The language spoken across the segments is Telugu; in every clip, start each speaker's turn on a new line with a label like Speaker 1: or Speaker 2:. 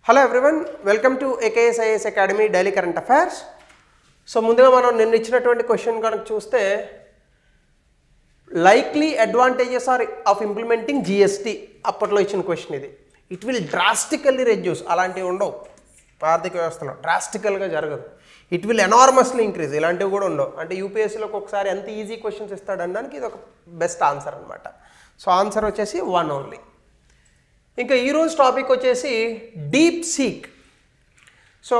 Speaker 1: Hello everyone, welcome to AKS IAS Academy Daily Current Affairs. So ముందుగా మనం నిన్న ఇచ్చినటువంటి క్వశ్చన్ కనుక చూస్తే likely advantages are of implementing GST అప్పట్లో ఇచ్చిన క్వశ్చన్ ఇది. It will drastically reduce అలాంటివి ఉండవు ఆర్థిక వ్యవస్థలో డ్రాస్టికల్గా జరగదు. ఇట్ విల్ ఎనార్మస్లీ ఇంక్రీజ్ ఇలాంటివి కూడా ఉండవు. అంటే యూపీఎస్సీలోకి ఒకసారి ఎంత ఈజీ క్వశ్చన్స్ ఇస్తాడనడానికి ఇది ఒక బెస్ట్ ఆన్సర్ అనమాట. సో ఆన్సర్ వచ్చేసి 1 ఓన్లీ. ఇంకా ఈరోజు టాపిక్ వచ్చేసి డీప్ సీక్. సో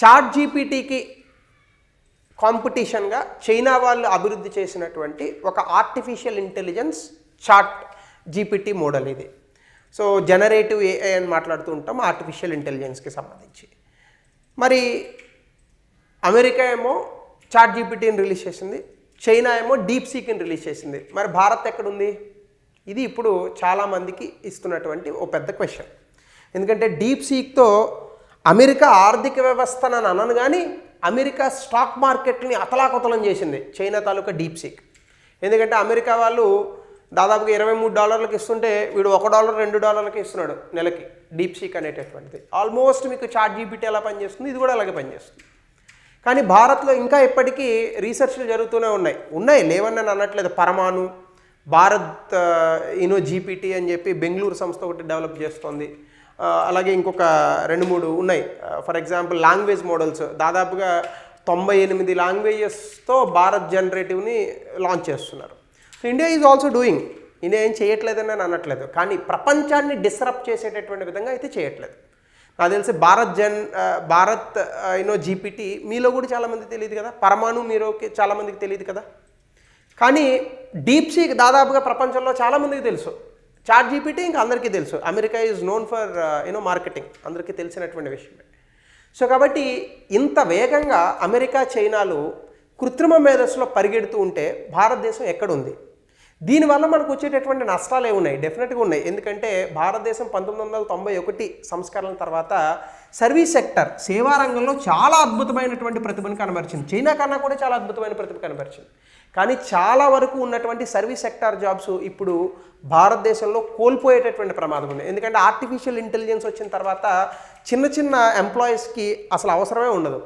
Speaker 1: చాట్ జీపీటీకి కాంపిటీషన్గా చైనా వాళ్ళు అభివృద్ధి చేసినటువంటి ఒక artificial intelligence ChatGPT model ఇది. సో జనరేటివ్ ఏఐ అని మాట్లాడుతూ ఉంటాం ఆర్టిఫిషియల్ ఇంటెలిజెన్స్కి సంబంధించి. మరి అమెరికా ఏమో చాట్ జీపీటీని రిలీజ్ చేసింది, చైనా ఏమో డీప్ సీక్ని రిలీజ్ చేసింది. మరి భారత్ ఎక్కడుంది? ఇది ఇప్పుడు చాలామందికి ఇస్తున్నటువంటి ఓ పెద్ద క్వశ్చన్. ఎందుకంటే డీప్ సీక్తో అమెరికా ఆర్థిక వ్యవస్థను అనను కానీ అమెరికా స్టాక్ మార్కెట్ని అతలాకుతలం చేసింది చైనా తాలూకా డీప్ సీక్. ఎందుకంటే అమెరికా వాళ్ళు దాదాపుగా $23 ఇస్తుంటే వీడు $1 $2 ఇస్తున్నాడు నెలకి డీప్ సీక్ అనేటటువంటిది. ఆల్మోస్ట్ మీకు చాట్ జీపీటీ ఎలా పనిచేస్తుంది ఇది కూడా అలాగే పనిచేస్తుంది. కానీ భారత్లో ఇంకా ఇప్పటికీ రీసెర్చ్లు జరుగుతూనే ఉన్నాయి లేవని నేను అనట్లేదు. పరమాణు భారత్ జీపీటీ అని చెప్పి బెంగళూరు సంస్థ ఒకటి డెవలప్ చేస్తుంది. అలాగే ఇంకొక 2-3 ఉన్నాయి. ఫర్ ఎగ్జాంపుల్ లాంగ్వేజ్ మోడల్స్ దాదాపుగా 98 లాంగ్వేజెస్తో భారత్ జనరేటివ్ని లాంచ్ చేస్తున్నారు. So India is also doing. India ఏం చేయట్లేదని నేను అనట్లేదు, కానీ ప్రపంచాన్ని డిస్రప్ట్ చేసేటటువంటి విధంగా అయితే చేయట్లేదు. నాకు తెలిసి భారత్ జీపీటీ మీలో కూడా చాలామంది తెలియదు కదా, పరమాణు మీరోకి చాలామందికి తెలియదు కదా. కానీ డీప్ సీక్ దాదాపుగా ప్రపంచంలో చాలామందికి తెలుసు. చాట్ జీపీటీ ఇంకా అందరికీ తెలుసు. America is known for marketing, అందరికీ తెలిసినటువంటి విషయమే. సో కాబట్టి ఇంత వేగంగా అమెరికా చైనాలు కృత్రిమ మేధస్సులో పరిగెడుతూ ఉంటే భారతదేశం ఎక్కడుంది? దీనివల్ల మనకు వచ్చేటటువంటి నష్టాలు ఏమున్నాయి? డెఫినెట్గా ఉన్నాయి. ఎందుకంటే భారతదేశం 1991 సంస్కరణల తర్వాత సర్వీస్ సెక్టర్ సేవా రంగంలో చాలా అద్భుతమైనటువంటి ప్రతిభను కనబరిచింది. చైనా కన్నా కూడా చాలా అద్భుతమైన ప్రతిభ కనబరిచింది. కానీ చాలా వరకు ఉన్నటువంటి సర్వీస్ సెక్టార్ జాబ్స్ ఇప్పుడు భారతదేశంలో కోల్పోయేటటువంటి ప్రమాదం ఉంది. ఎందుకంటే ఆర్టిఫిషియల్ ఇంటెలిజెన్స్ వచ్చిన తర్వాత చిన్న ఎంప్లాయీస్కి అసలు అవసరమే ఉండదు.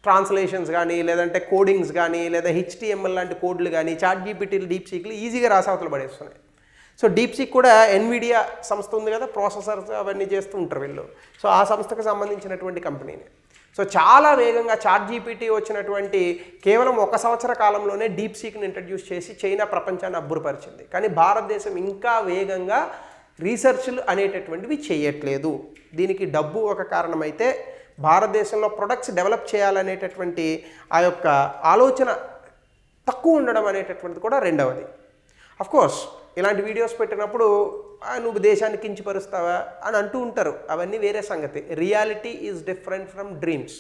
Speaker 1: ట్రాన్స్లేషన్స్ కానీ లేదంటే కోడింగ్స్ కానీ లేదా HTML లాంటి కోడ్లు కానీ చాట్ జీపీటీలు డీప్ సీక్లు ఈజీగా రాసావతలు పడేస్తున్నాయి. సో డీప్ సీక్ కూడా ఎన్విడియా సంస్థ ఉంది కదా, ప్రాసెసర్స్ అవన్నీ చేస్తూ ఉంటారు వీళ్ళు. సో ఆ సంస్థకు సంబంధించినటువంటి కంపెనీని. సో చాలా వేగంగా చాట్ జీపీటీ వచ్చినటువంటి కేవలం 1 సంవత్సర కాలంలోనే డీప్ సీక్ని ఇంట్రడ్యూస్ చేసి చైనా ప్రపంచాన్ని అబ్బురపరిచింది. కానీ భారతదేశం ఇంకా వేగంగా రీసెర్చ్లు అనేటటువంటివి చేయట్లేదు. దీనికి డబ్బు ఒక కారణమైతే భారతదేశంలో ప్రొడక్ట్స్ డెవలప్ చేయాలనేటటువంటి ఆ యొక్క ఆలోచన తక్కువ ఉండడం అనేటటువంటిది కూడా రెండవది. అఫ్కోర్స్ ఇలాంటి వీడియోస్ పెట్టినప్పుడు నువ్వు దేశాన్ని కించపరుస్తావా అని అంటూ ఉంటారు, అవన్నీ వేరే సంగతి. Reality is different from dreams.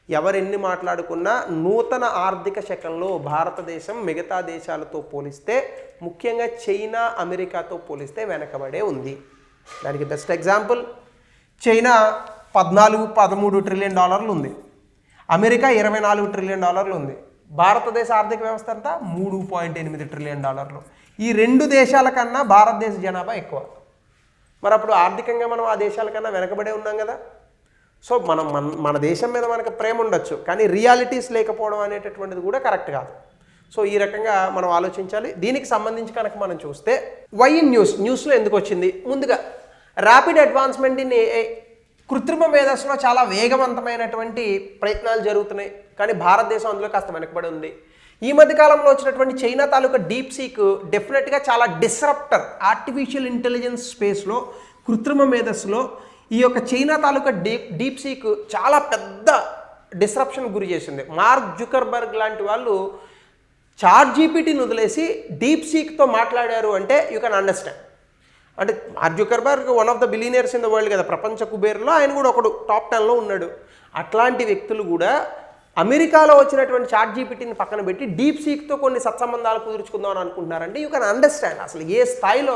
Speaker 1: ఎవరెన్ని మాట్లాడుకున్నా నూతన ఆర్థిక శకంలో భారతదేశం మిగతా దేశాలతో పోలిస్తే, ముఖ్యంగా చైనా అమెరికాతో పోలిస్తే వెనకబడే ఉంది. దానికి బెస్ట్ ఎగ్జాంపుల్ చైనా $14-13 ట్రిలియన్ ఉంది, అమెరికా $24 ట్రిలియన్ ఉంది. భారతదేశ ఆర్థిక వ్యవస్థ అంతా $3.8 ట్రిలియన్. ఈ 2 దేశాల కన్నా భారతదేశ జనాభా ఎక్కువ. మరి అప్పుడు ఆర్థికంగా మనం ఆ దేశాల కన్నా వెనకబడే ఉన్నాం కదా. సో మన దేశం మీద మనకు ప్రేమ ఉండొచ్చు, కానీ రియాలిటీస్ లేకపోవడం అనేటటువంటిది కూడా కరెక్ట్ కాదు. సో ఈ రకంగా మనం ఆలోచించాలి. దీనికి సంబంధించి కనుక మనం చూస్తే వై ఇన్ న్యూస్లో ఎందుకు వచ్చింది? ముందుగా ర్యాపిడ్ అడ్వాన్స్మెంట్ ఇన్ ఏఐ, కృత్రిమ మేధస్సులో చాలా వేగవంతమైనటువంటి ప్రయత్నాలు జరుగుతున్నాయి, కానీ భారతదేశం అందులో కాస్త వెనకబడి ఉంది. ఈ మధ్యకాలంలో వచ్చినటువంటి చైనా తాలూకా డీప్ సీక్ డెఫినెట్గా చాలా డిస్రప్టర్. ఆర్టిఫిషియల్ ఇంటెలిజెన్స్ స్పేస్లో కృత్రిమ మేధస్సులో ఈ యొక్క చైనా తాలూకా డీప్ సీక్ చాలా పెద్ద డిస్రప్షన్ గురి చేసింది. మార్క్ జుకర్బర్గ్ లాంటి వాళ్ళు చాట్ జీపీటీని వదిలేసి డీప్ సీక్తో మాట్లాడారు అంటే యూ కెన్ అండర్స్టాండ్. అంటే mark Zuckerberg one of the billionaires in the world కదా, ప్రపంచ కుబేర్లో ఆయన కూడా ఒకడు టాప్ 10లో ఉన్నాడు. అట్లాంటి వ్యక్తులు కూడా అమెరికాలో వచ్చినటువంటి చాట్ జీపీటీని పక్కన పెట్టి డీప్ సీక్తో కొన్ని సత్సంబంధాలు కుదుర్చుకుందాం అని అనుకుంటున్నారంటే యూ కెన్ అండర్స్టాండ్ అసలు ఏ స్థాయిలో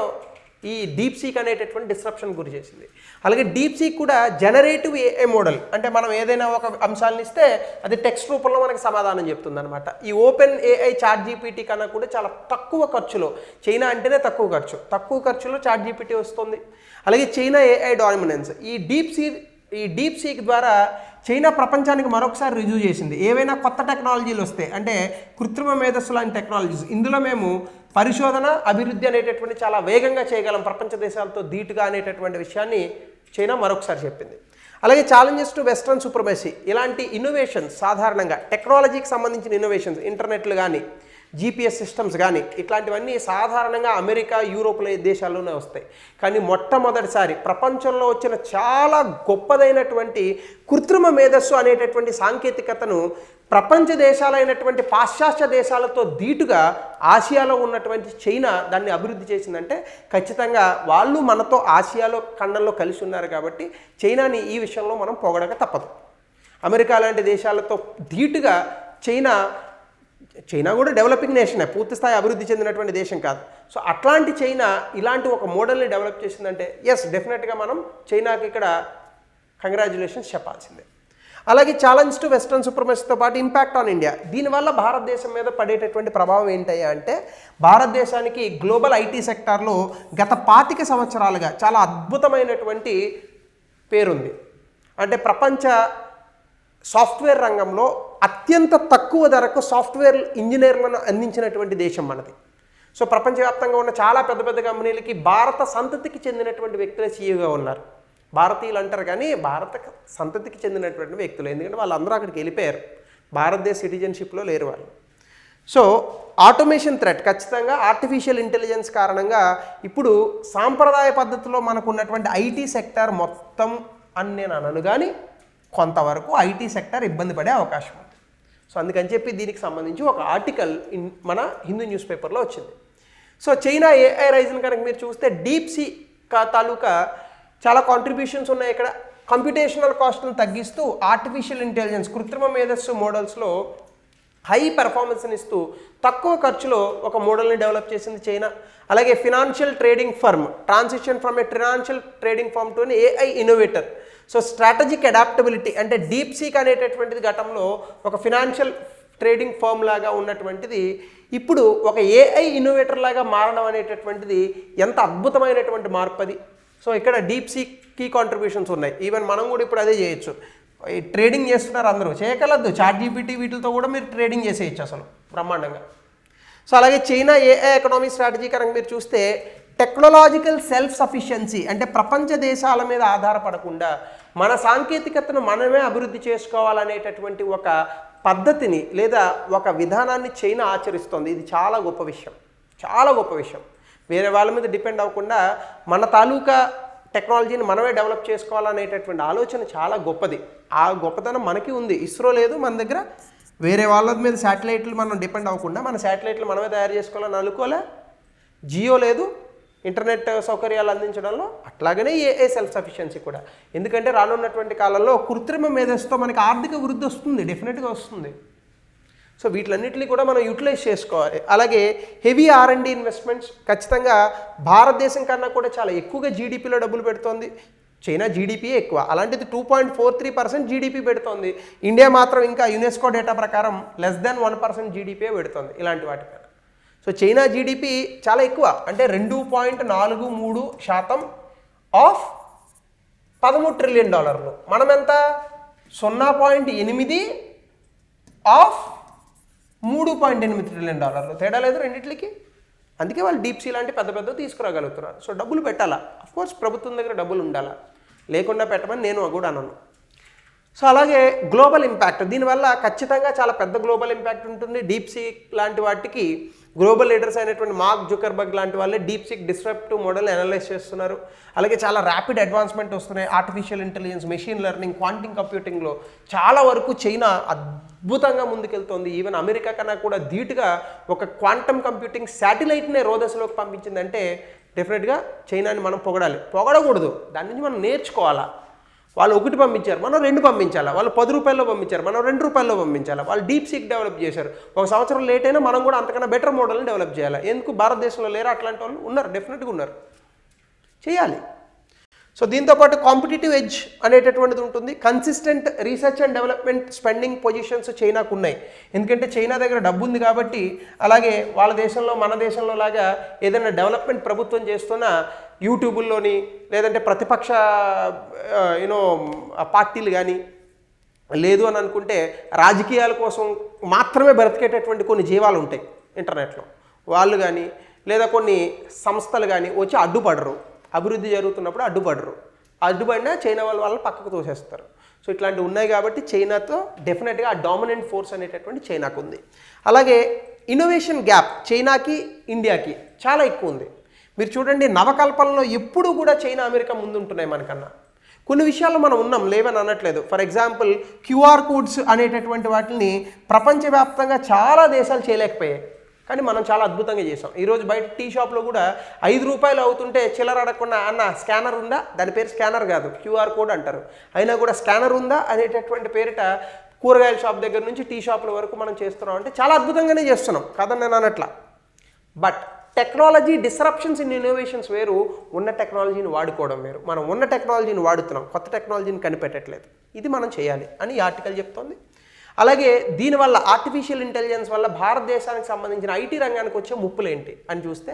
Speaker 1: ఈ డీప్ సీక్ అనేటటువంటి డిస్రప్షన్ గురి చేసింది. అలాగే డీప్ సీక్ కూడా జనరేటివ్ ఏఐ మోడల్, అంటే మనం ఏదైనా ఒక అంశాలను ఇస్తే అది టెక్స్ట్ రూపంలో మనకి సమాధానం చెప్తుంది అనమాట. ఈ ఓపెన్ ఏఐ చాట్ జీపీటీ కన్నా కూడా చాలా తక్కువ ఖర్చులో, చైనా అంటేనే తక్కువ ఖర్చులో చాట్ జీపీటీ వస్తుంది. అలాగే చైనా ఏఐ డామినెన్స్, ఈ డీప్ సీక్ ద్వారా చైనా ప్రపంచానికి మరొకసారి రుజువు చేసింది. ఏవైనా కొత్త టెక్నాలజీలు వస్తే, అంటే కృత్రిమ మేధస్సు లాంటి టెక్నాలజీస్, ఇందులో మేము పరిశోధన అభివృద్ధి అనేటటువంటి చాలా వేగంగా చేయగలం ప్రపంచ దేశాలతో ధీటుగా అనేటటువంటి విషయాన్ని చైనా మరొకసారి చెప్పింది. అలాగే ఛాలెంజెస్ టు వెస్ట్రన్ సూపర్మసీ, ఇలాంటి ఇన్నోవేషన్స్ సాధారణంగా టెక్నాలజీకి సంబంధించిన ఇన్నోవేషన్స్, ఇంటర్నెట్లు కానీ జీపీఎస్ సిస్టమ్స్ కానీ ఇట్లాంటివన్నీ సాధారణంగా అమెరికా, యూరోప్ దేశాల్లోనే వస్తాయి. కానీ మొట్టమొదటిసారి ప్రపంచంలో వచ్చిన చాలా గొప్పదైనటువంటి కృత్రిమ మేధస్సు అనేటటువంటి సాంకేతికతను ప్రపంచ దేశాలైనటువంటి పాశ్చాత్య దేశాలతో ధీటుగా ఆసియాలో ఉన్నటువంటి చైనా దాన్ని అభివృద్ధి చేసిందంటే ఖచ్చితంగా వాళ్ళు మనతో ఆసియాలో ఖండంలో కలిసి ఉన్నారు కాబట్టి చైనాని ఈ విషయంలో మనం పొగడక తప్పదు. అమెరికా లాంటి దేశాలతో ధీటుగా చైనా కూడా డెవలపింగ్ నేషనే, పూర్తి స్థాయి అభివృద్ధి చెందినటువంటి దేశం కాదు. సో అట్లాంటి చైనా ఇలాంటి ఒక మోడల్ని డెవలప్ చేసిందంటే ఎస్, డెఫినెట్గా మనం చైనాకి ఇక్కడ కంగ్రాచ్యులేషన్స్ చెప్పాల్సిందే. అలాగే ఛాలెంజ్ టు వెస్ట్రన్ సూపర్మసీతో పాటు ఇంపాక్ట్ ఆన్ ఇండియా, దీనివల్ల భారతదేశం మీద పడేటటువంటి ప్రభావం ఏంటయ్యా అంటే, భారతదేశానికి గ్లోబల్ ఐటీ సెక్టార్లో గత 25 సంవత్సరాలుగా చాలా అద్భుతమైనటువంటి పేరుంది. అంటే ప్రపంచ సాఫ్ట్వేర్ రంగంలో అత్యంత తక్కువ ధరకు సాఫ్ట్వేర్ ఇంజనీర్లను అందించినటువంటి దేశం మనది. సో ప్రపంచవ్యాప్తంగా ఉన్న చాలా పెద్ద పెద్ద కంపెనీలకి భారత సంతతికి చెందినటువంటి వ్యక్తులే సీఈఓగా ఉన్నారు. భారతీయులు అంటారు కానీ భారత సంతతికి చెందినటువంటి వ్యక్తులు, ఎందుకంటే వాళ్ళందరూ అక్కడికి వెళ్ళిపోయారు, భారతదేశ సిటిజన్షిప్లో లేరు వాళ్ళు. సో ఆటోమేషన్ థ్రెట్, ఖచ్చితంగా ఆర్టిఫిషియల్ ఇంటెలిజెన్స్ కారణంగా ఇప్పుడు సాంప్రదాయ పద్ధతిలో మనకు ఉన్నటువంటి ఐటీ సెక్టార్ మొత్తం అని నేను అనను, కానీ కొంతవరకు ఐటీ సెక్టార్ ఇబ్బంది పడే అవకాశం ఉంది. సో అందుకని చెప్పి దీనికి సంబంధించి ఒక ఆర్టికల్ మన హిందూ న్యూస్ పేపర్లో వచ్చింది. సో చైనా ఏఐ రైజ్ని కనుక మీరు చూస్తే డీప్ సీ తాలూకా చాలా కాంట్రిబ్యూషన్స్ ఉన్నాయి ఇక్కడ. కంప్యూటేషనల్ కాస్ట్ను తగ్గిస్తూ ఆర్టిఫిషియల్ ఇంటెలిజెన్స్, కృత్రిమ మేధస్సు మోడల్స్లో హై పెర్ఫార్మెన్స్ని ఇస్తూ తక్కువ ఖర్చులో ఒక మోడల్ని డెవలప్ చేసింది చైనా. అలాగే financial trading firm, transition from a financial trading firm to AI innovator. So strategic adaptability, అంటే డీప్ సీక్ అనేటటువంటిది గతంలో ఒక ఫినాన్షియల్ ట్రేడింగ్ ఫర్మ్ లాగా ఉన్నటువంటిది ఇప్పుడు ఒక ఏఐ ఇన్నోవేటర్ లాగా మారడం అనేటటువంటిది ఎంత అద్భుతమైనటువంటి మార్పు అది. సో ఇక్కడ డీప్ సీక్ కీ కాంట్రిబ్యూషన్స్ ఉన్నాయి. ఈవెన్ మనం కూడా ఇప్పుడు అదే చేయొచ్చు. ట్రేడింగ్ చేస్తున్నారు అందరూ, చేయగలదు. చాట్ జీపీటీ వీటితో కూడా మీరు ట్రేడింగ్ చేసేయచ్చు అసలు బ్రహ్మాండంగా. సో అలాగే చైనా ఏఐ ఎకనామీ స్ట్రాటజీ కనుక మీరు చూస్తే టెక్నాలజికల్ సెల్ఫ్ సఫిషియన్సీ, అంటే ప్రపంచ దేశాల మీద ఆధారపడకుండా మన సాంకేతికతను మనమే అభివృద్ధి చేసుకోవాలనేటటువంటి ఒక పద్ధతిని లేదా ఒక విధానాన్ని చైనా ఆచరిస్తోంది. ఇది చాలా గొప్ప విషయం, చాలా గొప్ప విషయం. వేరే వాళ్ళ మీద డిపెండ్ అవ్వకుండా మన తాలూకా టెక్నాలజీని మనమే డెవలప్ చేసుకోవాలనేటటువంటి ఆలోచన చాలా గొప్పది. ఆ గొప్పతనం మనకి ఉంది. ఇస్రో లేదు మన దగ్గర, వేరే వాళ్ళ మీద శాటిలైట్లు మనం డిపెండ్ అవ్వకుండా మన శాటిలైట్లు మనమే తయారు చేసుకోవాలని అనుకోలే. జియో లేదు ఇంటర్నెట్ సౌకర్యాలు అందించడంలో, అట్లాగనే ఏఐ సెల్ఫ్ సఫిషియన్సీ కూడా. ఎందుకంటే రానున్నటువంటి కాలంలో కృత్రిమ మేధస్సుతో మనకి ఆర్థిక వృద్ధి వస్తుంది, డెఫినెట్గా వస్తుంది. సో వీటిలన్నింటినీ కూడా మనం యూటిలైజ్ చేసుకోవాలి. అలాగే హెవీ R&D ఇన్వెస్ట్మెంట్స్, ఖచ్చితంగా భారతదేశం కన్నా కూడా చాలా ఎక్కువగా జీడిపిలో డబ్బులు పెడుతోంది. చైనా జీడిపి ఎక్కువ, అలాంటిది 2.43% జీడిపి పెడుతోంది. ఇండియా మాత్రం ఇంకా యునెస్కో డేటా ప్రకారం <1% జీడిపి పెడుతోంది ఇలాంటి వాటిపైన. సో చైనా జీడిపి చాలా ఎక్కువ, అంటే 2.43% ఆఫ్ $13 ట్రిలియన్. మనం ఎంత? 0.8 ఆఫ్ $3.8 ట్రిలియన్. తేడా లేదు రెండింటికి. అందుకే వాళ్ళు డీప్ సీ లాంటి పెద్ద పెద్ద తీసుకురాగలుగుతున్నారు. సో డబ్బులు పెట్టాలా, అఫ్కోర్స్ ప్రభుత్వం దగ్గర డబ్బులు ఉండాలా, లేకుండా పెట్టమని నేను కూడా అనను. సో అలాగే గ్లోబల్ ఇంపాక్ట్, దీనివల్ల ఖచ్చితంగా చాలా పెద్ద గ్లోబల్ ఇంపాక్ట్ ఉంటుంది. డీప్ సీక్ లాంటి వాటికి గ్లోబల్ లీడర్స్ అయినటువంటి మార్క్ జుకర్బర్గ్ లాంటి వాళ్ళే డీప్ సీక్ డిస్రప్టివ్ మోడల్ని అనలైజ్ చేస్తున్నారు. అలాగే చాలా ర్యాపిడ్ అడ్వాన్స్మెంట్ వస్తున్నాయి. ఆర్టిఫిషియల్ ఇంటెలిజెన్స్, మెషిన్ లెర్నింగ్, క్వాంటింగ్ కంప్యూటింగ్లో చాలా వరకు చైనా అద్భుతంగా ముందుకెళ్తోంది. ఈవెన్ అమెరికా కన్నా కూడా ధీటుగా ఒక క్వాంటమ్ కంప్యూటింగ్ శాటిలైట్నే రోదశలోకి పంపించిందంటే డెఫినెట్గా చైనాని మనం పొగడకూడదు, దాని నుంచి మనం నేర్చుకోవాలా. వాళ్ళు 1 పంపించారు, మనం 2 పంపించాలా. వాళ్ళు 10 రూపాయల్లో పంపించారు, మనం 2 రూపాయల్లో పంపించాలా. వాళ్ళు డీప్ సీక్ డెవలప్ చేశారు, 1 సంవత్సరం లేట్ అయినా మనం కూడా అంతకన్నా బెటర్ మోడల్ని డెవలప్ చేయాలి. ఎందుకు భారతదేశంలో లేరా అట్లాంటి వాళ్ళు? ఉన్నారు, డెఫినెట్గా ఉన్నారు. చేయాలి. సో దీంతోపాటు కాంపిటేటివ్ ఎడ్జ్ అనేటటువంటిది ఉంటుంది. Consistent research and development spending positions చైనాకు ఉన్నాయి. ఎందుకంటే చైనా దగ్గర డబ్బు ఉంది కాబట్టి, అలాగే వాళ్ళ దేశంలో మన దేశంలో లాగా ఏదైనా డెవలప్మెంట్ ప్రభుత్వం చేస్తున్న యూట్యూబుల్లోని లేదంటే ప్రతిపక్ష పార్టీలు కానీ లేదు అని అనుకుంటే రాజకీయాల కోసం మాత్రమే బ్రతికేటటువంటి కొన్ని జీవాలు ఉంటాయి ఇంటర్నెట్లో. వాళ్ళు కానీ లేదా కొన్ని సంస్థలు కానీ వచ్చి అడ్డుపడరు, అభివృద్ధి జరుగుతున్నప్పుడు అడ్డుపడినా చైనా వాళ్ళని పక్కకు తోసేస్తారు. సో ఇట్లాంటివి ఉన్నాయి కాబట్టి చైనాతో డెఫినెట్గా ఆ డామినెంట్ ఫోర్స్ అనేటటువంటి చైనాకు ఉంది. అలాగే ఇన్నోవేషన్ గ్యాప్ చైనాకి ఇండియాకి చాలా ఎక్కువ ఉంది. మీరు చూడండి, నవకల్పనలో ఎప్పుడూ కూడా చైనా అమెరికా ముందుంటున్నాయి మనకన్నా. కొన్ని విషయాల్లో మనం ఉన్నాం, లేవని అనట్లేదు. ఫర్ ఎగ్జాంపుల్ క్యూఆర్ కోడ్స్ అనేటటువంటి వాటిని ప్రపంచవ్యాప్తంగా చాలా దేశాలు చేయలేకపోయాయి, కానీ మనం చాలా అద్భుతంగా చేసాం. ఈరోజు బయట టీ షాప్లో కూడా 5 రూపాయలు అవుతుంటే చిల్లర అడగకుండా అన్న స్కానర్ ఉందా, దాని పేరు స్కానర్ కాదు క్యూఆర్ కోడ్ అంటారు, అయినా కూడా స్కానర్ ఉందా అనేటటువంటి పేరిట కూరగాయల షాప్ దగ్గర నుంచి టీ షాపుల వరకు మనం చేస్తున్నాం. అంటే చాలా అద్భుతంగానే చేస్తున్నాం కాదని నేను అనట్లా. But technology disruptions in innovations వేరు, ఉన్న టెక్నాలజీని వాడుకోవడం వేరు. మనం ఉన్న టెక్నాలజీని వాడుతున్నాం, కొత్త టెక్నాలజీని కనిపెట్టట్లేదు. ఇది మనం చేయాలి అని ఈ ఆర్టికల్ చెప్తోంది. అలాగే దీనివల్ల ఆర్టిఫిషియల్ ఇంటెలిజెన్స్ వల్ల భారతదేశానికి సంబంధించిన ఐటీ రంగానికి వచ్చే ముప్పులు ఏంటి అని చూస్తే,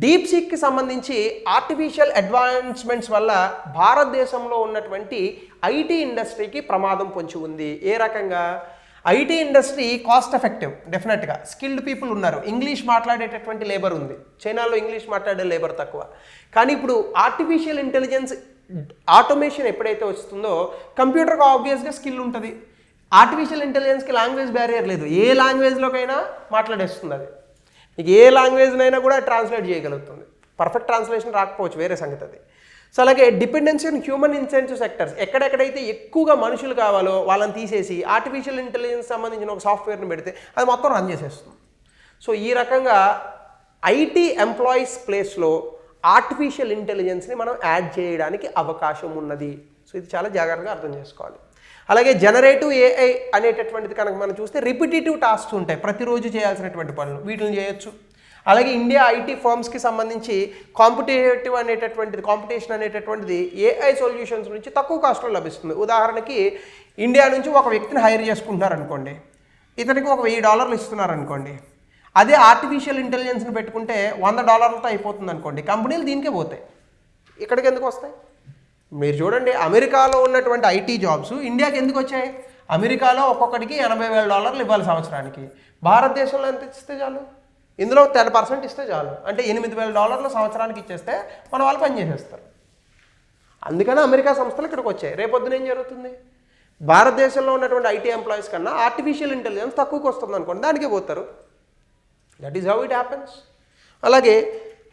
Speaker 1: డీప్ సీక్కి సంబంధించి ఆర్టిఫిషియల్ అడ్వాన్స్మెంట్స్ వల్ల భారతదేశంలో ఉన్నటువంటి ఐటీ ఇండస్ట్రీకి ప్రమాదం పొంచి ఉంది. ఏ రకంగా? ఐటీ ఇండస్ట్రీ కాస్ట్ ఎఫెక్టివ్, డెఫినెట్గా స్కిల్డ్ పీపుల్ ఉన్నారు, ఇంగ్లీష్ మాట్లాడేటటువంటి లేబర్ ఉంది. చైనాలో ఇంగ్లీష్ మాట్లాడే లేబర్ తక్కువ. కానీ ఇప్పుడు ఆర్టిఫిషియల్ ఇంటెలిజెన్స్ ఆటోమేషన్ ఎప్పుడైతే వస్తుందో కంప్యూటర్కి ఆబ్వియస్గా స్కిల్ ఉంటుంది. ఆర్టిఫిషియల్ ఇంటెలిజెన్స్కి లాంగ్వేజ్ బ్యారియర్ లేదు, ఏ లాంగ్వేజ్లోకైనా మాట్లాడేస్తుంది. అది మీకు ఏ లాంగ్వేజ్నైనా కూడా ట్రాన్స్లేట్ చేయగలుగుతుంది. పర్ఫెక్ట్ ట్రాన్స్లేషన్ రాకపోవచ్చు, వేరే సంగతి అది. సో అలాగే dependency on human incentive sectors, ఎక్కడెక్కడైతే ఎక్కువగా మనుషులు కావాలో వాళ్ళని తీసేసి ఆర్టిఫిషియల్ ఇంటెలిజెన్స్ సంబంధించిన ఒక సాఫ్ట్వేర్ని పెడితే అది మొత్తం రన్ చేసేస్తుంది. సో ఈ రకంగా ఐటీ ఎంప్లాయీస్ ప్లేస్లో ఆర్టిఫిషియల్ ఇంటెలిజెన్స్ని మనం యాడ్ చేయడానికి అవకాశం ఉన్నది. సో ఇది చాలా జాగ్రత్తగా అర్థం చేసుకోవాలి. అలాగే జనరేటివ్ ఏఐ అనేటటువంటిది కనుక మనం చూస్తే రిపిటేటివ్ టాస్క్స్ ఉంటాయి, ప్రతిరోజు చేయాల్సినటువంటి పనులు, వీటిని చేయొచ్చు. అలాగే ఇండియా ఐటీ ఫర్మ్స్కి సంబంధించి కాంపిటీషన్ అనేటటువంటిది ఏఐ సొల్యూషన్స్ నుంచి తక్కువ కాస్ట్లో లభిస్తుంది. ఉదాహరణకి ఇండియా నుంచి ఒక వ్యక్తిని హైర్ చేసుకుంటున్నారనుకోండి, ఇతనికి ఒక $1000 ఇస్తున్నారనుకోండి, అదే ఆర్టిఫిషియల్ ఇంటెలిజెన్స్ని పెట్టుకుంటే $100తో అయిపోతుంది అనుకోండి. కంపెనీలు దీనికే పోతాయి, ఇక్కడికి ఎందుకు వస్తాయి? మీరు చూడండి, అమెరికాలో ఉన్నటువంటి ఐటీ జాబ్స్ ఇండియాకి ఎందుకు వచ్చాయి? అమెరికాలో ఒక్కొక్కడికి $80,000 ఇవ్వాలి సంవత్సరానికి, భారతదేశంలో ఎంత ఇస్తే చాలు? ఇందులో 10% ఇస్తే చాలు, అంటే $8,000 సంవత్సరానికి ఇచ్చేస్తే మన వాళ్ళు పని చేసేస్తారు. అందుకని అమెరికా సంస్థలు ఇక్కడికి వచ్చాయి. రేపొద్దున ఏం జరుగుతుంది? భారతదేశంలో ఉన్నటువంటి ఐటీ ఎంప్లాయీస్ కన్నా ఆర్టిఫిషియల్ ఇంటెలిజెన్స్ తక్కువకి వస్తుంది అనుకోండి, దానికే పోతారు. That is how it happens. అలాగే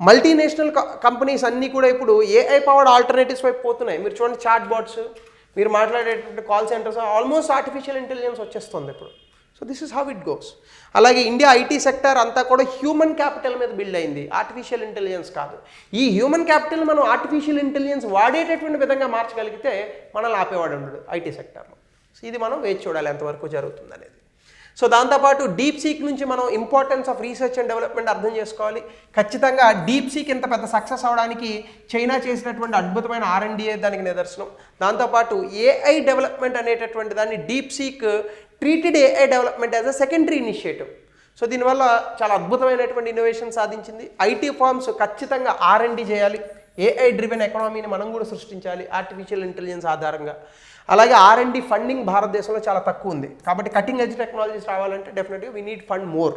Speaker 1: మల్టీనేషనల్ కంపెనీస్ అన్నీ కూడా ఇప్పుడు ఏఐ పవర్డ్ ఆల్టర్నేటివ్స్ వైపు పోతున్నాయి. మీరు చూడండి, చాట్ బాట్స్, మీరు మాట్లాడేటువంటి call centres almost artificial intelligence వచ్చేస్తుంది ఇప్పుడు. So this is how it goes. అలాగే ఇండియా ఐటీ సెక్టర్ అంతా కూడా హ్యూమన్ క్యాపిటల్ మీద బిల్డ్ అయింది, ఆర్టిఫిషియల్ ఇంటెలిజెన్స్ కాదు. ఈ హ్యూమన్ క్యాపిటల్ మనం ఆర్టిఫిషియల్ ఇంటెలిజెన్స్ వాడేటటువంటి విధంగా మార్చగలిగితే మనల్ని ఆపేవాడు ఉండడు ఐటీ సెక్టర్లో. సో ఇది మనం వేచి చూడాలి ఎంతవరకు జరుగుతుంది అనేది. సో దాంతోపాటు డీప్ సీక్ నుంచి మనం importance of research and development అర్థం చేసుకోవాలి. ఖచ్చితంగా డీప్ సీక్ ఇంత పెద్ద సక్సెస్ అవడానికి చైనా చేసినటువంటి అద్భుతమైన R&D దానికి నిదర్శనం. దాంతోపాటు ఏఐ డెవలప్మెంట్ అనేటటువంటి దాన్ని deep seek treated AI development as a secondary initiative. So దీనివల్ల చాలా అద్భుతమైనటువంటి ఇన్నోవేషన్ సాధించింది. ఐటీ ఫార్మ్స్ ఖచ్చితంగా R&D చేయాలి, ఏఐ డ్రివెన్ ఎకానమీని మనం కూడా సృష్టించాలి ఆర్టిఫిషియల్ ఇంటెలిజెన్స్ ఆధారంగా. అలాగే R&D ఫండింగ్ భారతదేశంలో చాలా తక్కువ ఉంది, కాబట్టి కటింగ్ ఎడ్జ్ టెక్నాలజీస్ రావాలంటే డెఫినెట్గా వీ నీడ్ ఫండ్ మోర్.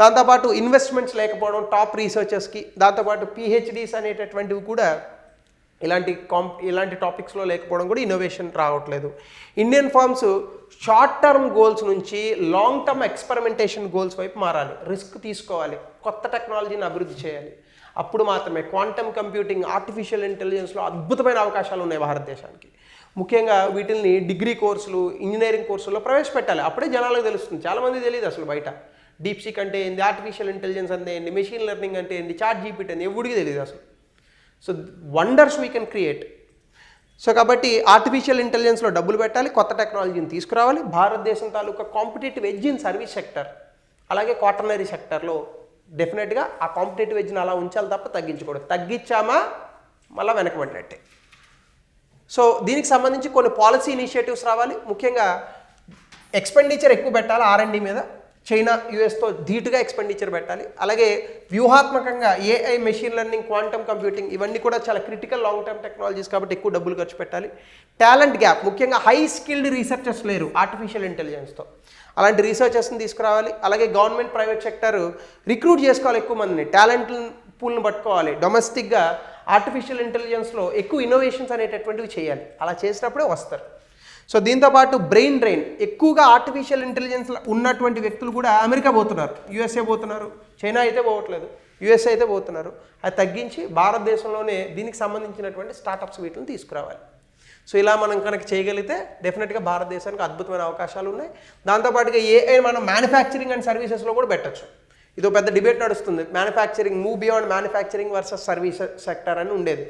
Speaker 1: దాంతోపాటు ఇన్వెస్ట్మెంట్స్ లేకపోవడం టాప్ రీసెర్చర్స్కి, దాంతోపాటు PhDs అనేటటువంటివి కూడా ఇలాంటి టాపిక్స్లో లేకపోవడం కూడా ఇన్నోవేషన్ రావట్లేదు. Indian firms short term goals నుంచి లాంగ్ టర్మ్ ఎక్స్పెరిమెంటేషన్ గోల్స్ వైపు మారాలి, రిస్క్ తీసుకోవాలి, కొత్త టెక్నాలజీని అభివృద్ధి చేయాలి. అప్పుడు మాత్రమే క్వాంటమ్ కంప్యూటింగ్, ఆర్టిఫిషియల్ ఇంటెలిజెన్స్లో అద్భుతమైన అవకాశాలు ఉన్నాయి భారతదేశానికి. ముఖ్యంగా వీటిని డిగ్రీ కోర్సులు, ఇంజనీరింగ్ కోర్సుల్లో ప్రవేశపెట్టాలి, అప్పుడే జనాలకు తెలుస్తుంది. చాలామంది తెలియదు అసలు బయట డీప్ సీక్ అంటే ఏంది, ఆర్టిఫిషియల్ ఇంటెలిజెన్స్ అంటే ఏంటి, మెషిన్ లెర్నింగ్ అంటే ఏంటి, చాట్ జీపీటీ అంటే ఎవడికి తెలియదు అసలు. So wonders we can create. So కాబట్టి ఆర్టిఫిషియల్ ఇంటెలిజెన్స్లో డబ్బులు పెట్టాలి, కొత్త టెక్నాలజీని తీసుకురావాలి. భారతదేశం తాలూకా competitive edge in service sector, అలాగే క్వాటర్నరీ సెక్టర్లో డెఫినెట్గా ఆ కాంపిటేటివ్ ఎడ్జ్ని అలా ఉంచాలి తప్ప తగ్గించకూడదు. తగ్గించామా మళ్ళీ వెనకబడినట్టే. సో దీనికి సంబంధించి కొన్ని పాలసీ ఇనిషియేటివ్స్ రావాలి. ముఖ్యంగా ఎక్స్పెండిచర్ ఎక్కువ పెట్టాలి R&D మీద. చైనా యూఎస్తో ధీటుగా ఎక్స్పెండిచర్ పెట్టాలి. అలాగే వ్యూహాత్మకంగా AI, machine learning, quantum computing ఇవన్నీ కూడా చాలా క్రిటికల్ లాంగ్ టర్మ్ టెక్నాలజీస్ కాబట్టి ఎక్కువ డబ్బులు ఖర్చు పెట్టాలి. టాలెంట్ గ్యాప్, ముఖ్యంగా హై స్కిల్డ్ రీసెర్చర్స్ లేరు ఆర్టిఫిషియల్ ఇంటెలిజెన్స్తో. అలాంటి రీసెర్చర్స్ని తీసుకురావాలి. అలాగే గవర్నమెంట్, ప్రైవేట్ సెక్టర్ రిక్రూట్ చేసుకోవాలి ఎక్కువ మందిని, టాలెంట్ పూల్ని పట్టుకోవాలి. డొమెస్టిక్గా ఆర్టిఫిషియల్ ఇంటెలిజెన్స్లో ఎక్కువ ఇన్నోవేషన్స్ అనేటటువంటివి చేయాలి. అలా చేసినప్పుడే వస్తారు. సో దీంతోపాటు బ్రెయిన్ డ్రైన్, ఎక్కువగా ఆర్టిఫిషియల్ ఇంటెలిజెన్స్ ఉన్నటువంటి వ్యక్తులు కూడా అమెరికా పోతున్నారు, USA పోతున్నారు, చైనా అయితే పోవట్లేదు, USA అయితే పోతున్నారు. అది తగ్గించి భారతదేశంలోనే దీనికి సంబంధించినటువంటి స్టార్టప్స్ వీటిని తీసుకురావాలి. సో ఇలా మనం కనుక చేయగలిగితే డెఫినెట్గా భారతదేశానికి అద్భుతమైన అవకాశాలు ఉన్నాయి. దాంతోపాటుగా AI మనం మ్యానుఫ్యాక్చరింగ్ అండ్ సర్వీసెస్లో కూడా పెట్టచ్చు. ఇదో పెద్ద డిబేట్ నడుస్తుంది, manufacturing, move beyond manufacturing versus service sector అని ఉండేది.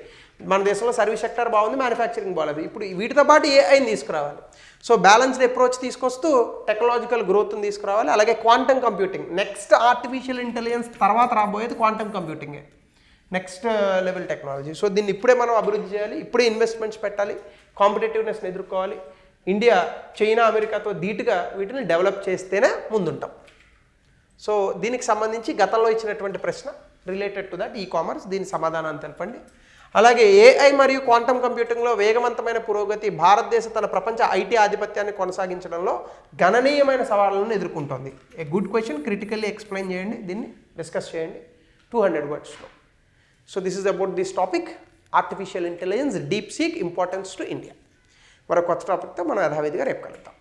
Speaker 1: మన దేశంలో సర్వీస్ సెక్టర్ బాగుంది, మ్యానుఫ్యాక్చరింగ్ బాగాలేదు. ఇప్పుడు వీటితో పాటు AIని తీసుకురావాలి. సో బ్యాలెన్స్డ్ అప్రోచ్ తీసుకొస్తూ టెక్నాలజికల్ గ్రోత్ని తీసుకురావాలి. అలాగే quantum computing, next artificial intelligence తర్వాత రాబోయేది క్వాంటమ్ కంప్యూటింగే, నెక్స్ట్ లెవెల్ టెక్నాలజీ. సో దీన్ని ఇప్పుడే మనం అభివృద్ధి చేయాలి, ఇప్పుడే ఇన్వెస్ట్మెంట్స్ పెట్టాలి, కాంపిటేటివ్నెస్ని ఎదుర్కోవాలి. ఇండియా చైనా, అమెరికాతో ధీటుగా వీటిని డెవలప్ చేస్తేనే ముందుంటాం. సో దీనికి సంబంధించి గతంలో ఇచ్చినటువంటి ప్రశ్న రిలేటెడ్ టు దట్ కామర్స్, దీని సమాధానాన్ని తెలపండి. అలాగే AI మరియు క్వాంటమ్ కంప్యూటింగ్లో వేగవంతమైన పురోగతి భారతదేశ తన ప్రపంచ IT ఆధిపత్యాన్ని కొనసాగించడంలో గణనీయమైన సవాళ్ళను ఎదుర్కొంటోంది. A good question, critically explain చేయండి, దీన్ని డిస్కస్ చేయండి 200 wordsలో. So this is about this topic, artificial intelligence, DeepSeek importance to India. మరో కొత్త టాపిక్తో మనం యథావిధిగా రేపు కలుద్దాం.